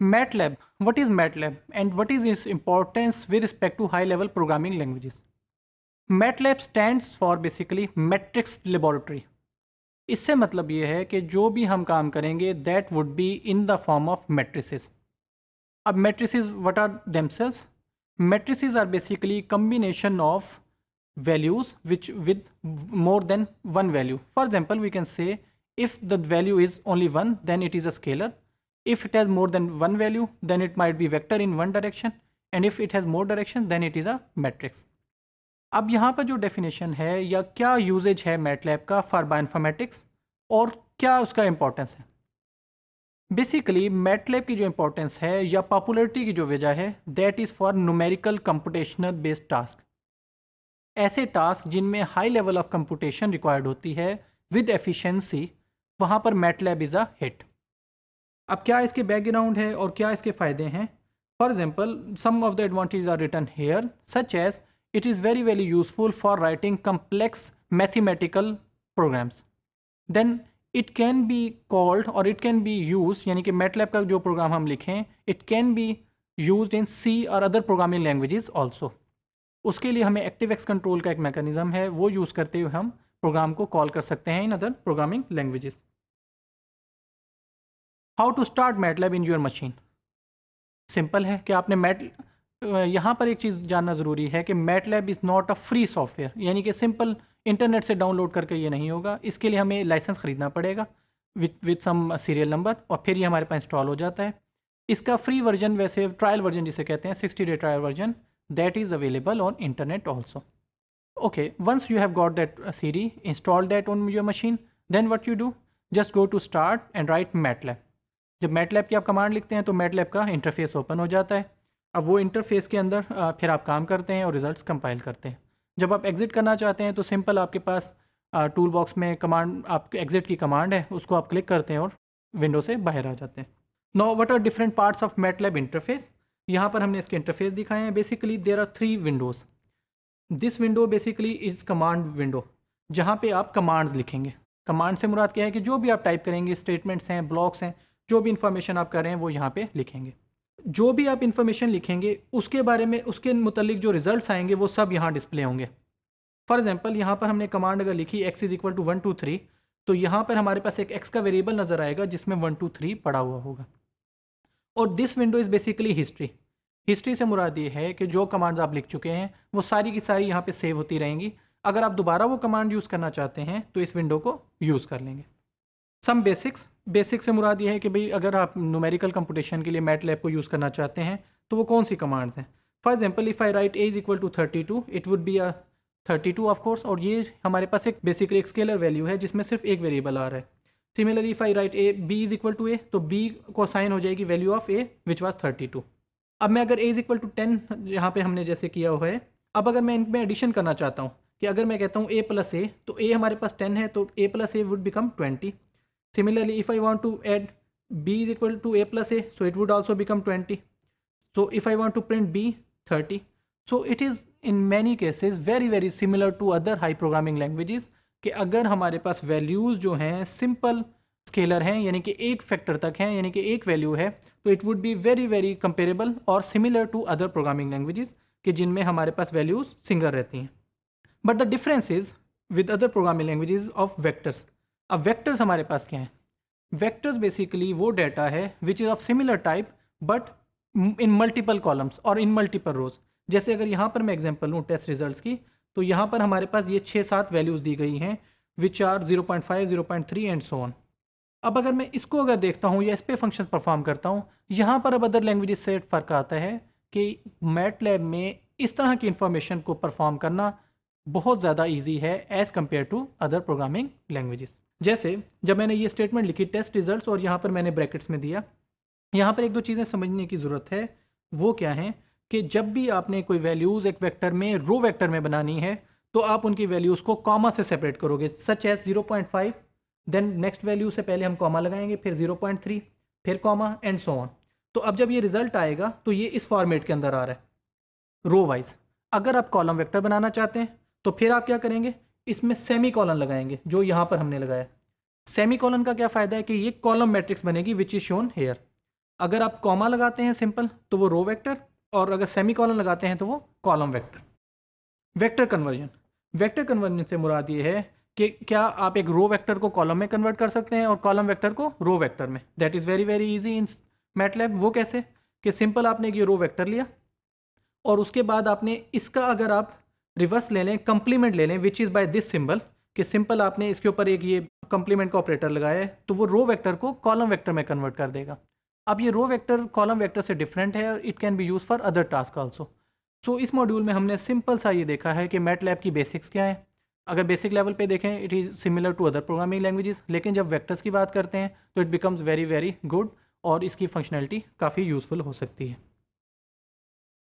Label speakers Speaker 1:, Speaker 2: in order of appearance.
Speaker 1: MATLAB. What is MATLAB and what is its importance with respect to high level programming languages? MATLAB stands for basically Matrix Laboratory. इससे मतलब ये है कि जो भी हम काम करेंगे that would be in the form of matrices. अब matrices what are themselves? Matrices are basically combination of values which with more than one value. For example, we can say if the value is only 1 then it is a scalar. If it has more than one value then it might be vector in one direction, and if it has more direction then it is a matrix. अब यहाँ पर जो definition है या क्या usage है MATLAB का for bioinformatics और क्या उसका इंपॉर्टेंस है। बेसिकली मैटलैब की जो इंपॉर्टेंस है या पॉपुलरिटी की जो वजह है that is for numerical computational based task, ऐसे टास्क जिनमें high level of computation required होती है विद एफिशिएंसी, वहाँ पर मैटलैब इज़ अ हिट। अब क्या इसके बैकग्राउंड है और क्या इसके फ़ायदे हैं। For example some of the advantage are written here such as it is very useful for writing complex mathematical programs. Then it can be called or it can be used, यानी कि MATLAB का जो programme हम लिखें it can be used in C और other programming languages also. उसके लिए हमें ActiveX कंट्रोल का एक मैकेनिज्म है, वो यूज़ करते हुए हम प्रोग्राम को कॉल कर सकते हैं in other programming languages. How to start MATLAB in your machine. Simple है कि आपने यहाँ पर एक चीज़ जानना ज़रूरी है कि MATLAB is not a free software, यानी कि सिंपल इंटरनेट से डाउनलोड करके ये नहीं होगा। इसके लिए हमें लाइसेंस ख़रीदना पड़ेगा विद सम सीरियल नंबर और फिर ये हमारे पास इंस्टॉल हो जाता है। इसका फ्री वर्जन, वैसे ट्रायल वर्जन जिसे कहते हैं 60 day trial version, that is available on internet also. Okay, once you have got that series, install that on your machine, then what you do, just go to start and write MATLAB. जब MATLAB की आप command लिखते हैं तो MATLAB का interface open हो जाता है। अब वो इंटरफेस के अंदर फिर आप काम करते हैं और रिजल्ट्स कंपाइल करते हैं। जब आप एग्जिट करना चाहते हैं तो सिंपल आपके पास टूल बॉक्स में कमांड, आप एग्जिट की कमांड है, उसको आप क्लिक करते हैं और विंडो से बाहर आ जाते हैं। Now what are different parts of MATLAB interface. यहाँ पर हमने इसके इंटरफेस दिखाए हैं। Basically there are 3 windows. This window basically is command window, जहाँ पे आप कमांड्स लिखेंगे। कमांड से मुराद क्या है कि जो भी आप टाइप करेंगे, स्टेटमेंट्स हैं, ब्लॉक्स हैं, जो भी इंफॉर्मेशन आप कर रहे हैं वो यहाँ पे लिखेंगे। जो भी आप इन्फॉर्मेशन लिखेंगे उसके बारे में, उसके मुतालिक जो रिजल्ट्स आएंगे वो सब यहाँ डिस्प्ले होंगे। फॉर एग्जांपल यहाँ पर हमने कमांड अगर लिखी x इज इक्वल टू 1 2 3, तो यहाँ पर हमारे पास एक x का वेरिएबल नज़र आएगा जिसमें 1 2 3 पड़ा हुआ होगा। और this window is basically history. History से मुराद ये है कि जो कमांड्स आप लिख चुके हैं वो सारी की सारी यहाँ पे सेव होती रहेंगी। अगर आप दोबारा वो कमांड यूज़ करना चाहते हैं तो इस विंडो को यूज़ कर लेंगे। सम बेसिक्स से मुराद ये है कि भाई अगर आप न्यूमेरिकल कंप्यूटेशन के लिए मैटलैब को यूज़ करना चाहते हैं तो वो कौन सी कमांड्स हैं। For example if I write a is equal to 32, it would be a 32 of course, और ये हमारे पास एक बेसिकली एक स्केलर वैल्यू है जिसमें सिर्फ एक वेरिएबल आ रहा है। Similarly if I write b is equal to a, तो b को असाइन हो जाएगी value of a which was 32। अब मैं अगर a इज इक्वल टू 10 यहाँ पे हमने जैसे किया हुआ है, अब अगर मैं इनमें एडिशन करना चाहता हूँ कि अगर मैं कहता हूँ a प्लस a, तो a हमारे पास 10 है तो a plus a would become 20। Similarly, if I want to add b is equal to a plus a, so it would also become 20. So if I want to print b, 30. So it is in many cases very similar to other high programming languages कि अगर हमारे पास values जो हैं simple scalar हैं, यानी कि एक फैक्टर तक हैं, यानी कि एक वैल्यू है, तो it would be very comparable और similar to other programming languages कि जिनमें हमारे पास वैल्यूज़ सिंगल रहती हैं। But the difference is with other programming languages of vectors. अब वेक्टर्स हमारे पास क्या हैं। वेक्टर्स बेसिकली वो डाटा है which is of similar type but in multiple columns और इन मल्टीपल रोज। जैसे अगर यहाँ पर मैं एग्जांपल लूँ टेस्ट रिजल्ट्स की, तो यहाँ पर हमारे पास ये 6-7 वैल्यूज़ दी गई हैं which are 0.5 0.3 and so on. अब अगर मैं इसको अगर देखता हूँ या इस पर फंक्शन परफॉर्म करता हूँ, यहाँ पर अब अदर लैंग्वेजेस से फ़र्क आता है कि मैटलैब में इस तरह की इंफॉर्मेशन को परफॉर्म करना बहुत ज़्यादा ईजी है as compare to other programming languages. जैसे जब मैंने ये स्टेटमेंट लिखी टेस्ट रिजल्ट्स और यहाँ पर मैंने ब्रैकेट्स में दिया, यहाँ पर एक दो चीज़ें समझने की ज़रूरत है। वो क्या है कि जब भी आपने कोई वैल्यूज़ एक वेक्टर में रो वेक्टर में बनानी है तो आप उनकी वैल्यूज़ को कॉमा से सेपरेट करोगे, such as 0.5, then next value से पहले हम कॉमा लगाएंगे, फिर 0.3, फिर कॉमा एंड सो ऑन। तो अब जब ये रिजल्ट आएगा तो ये इस फॉर्मेट के अंदर आ रहा है रो वाइज। अगर आप कॉलम वेक्टर बनाना चाहते हैं तो फिर आप क्या करेंगे, इसमें सेमी कॉलन लगाएंगे जो यहाँ पर हमने लगाया। सेमी कॉलन का क्या फ़ायदा है कि ये कॉलम मैट्रिक्स बनेगी विच इज़ शोन हेयर। अगर आप कॉमा लगाते हैं सिंपल तो वो रो वेक्टर, और अगर सेमी कॉलन लगाते हैं तो वो column vector. Vector conversion, vector conversion से मुराद ये है कि क्या आप एक रो वेक्टर को कॉलम में कन्वर्ट कर सकते हैं और कॉलम वेक्टर को रो वेक्टर में। That is very very easy in MATLAB. वो कैसे कि सिंपल आपने एक ये रो वेक्टर लिया और उसके बाद आपने इसका अगर आप रिवर्स ले लें, कंप्लीमेंट ले लें, which is by this symbol, कि सिंपल आपने इसके ऊपर एक ये कंप्लीमेंट का ऑपरेटर लगाया है तो वो रो वेक्टर को कॉलम वेक्टर में कन्वर्ट कर देगा। अब ये रो वेक्टर कॉलम वेक्टर से डिफरेंट है और it can be use for other task also. So इस मॉड्यूल में हमने सिंपल सा ये देखा है कि मैटलैब की बेसिक्स क्या है। अगर बेसिक लेवल पे देखें it is similar to other programming languages, लेकिन जब वेक्टर्स की बात करते हैं तो it becomes very very good और इसकी फंक्शनैलिटी काफ़ी यूज़फुल हो सकती है।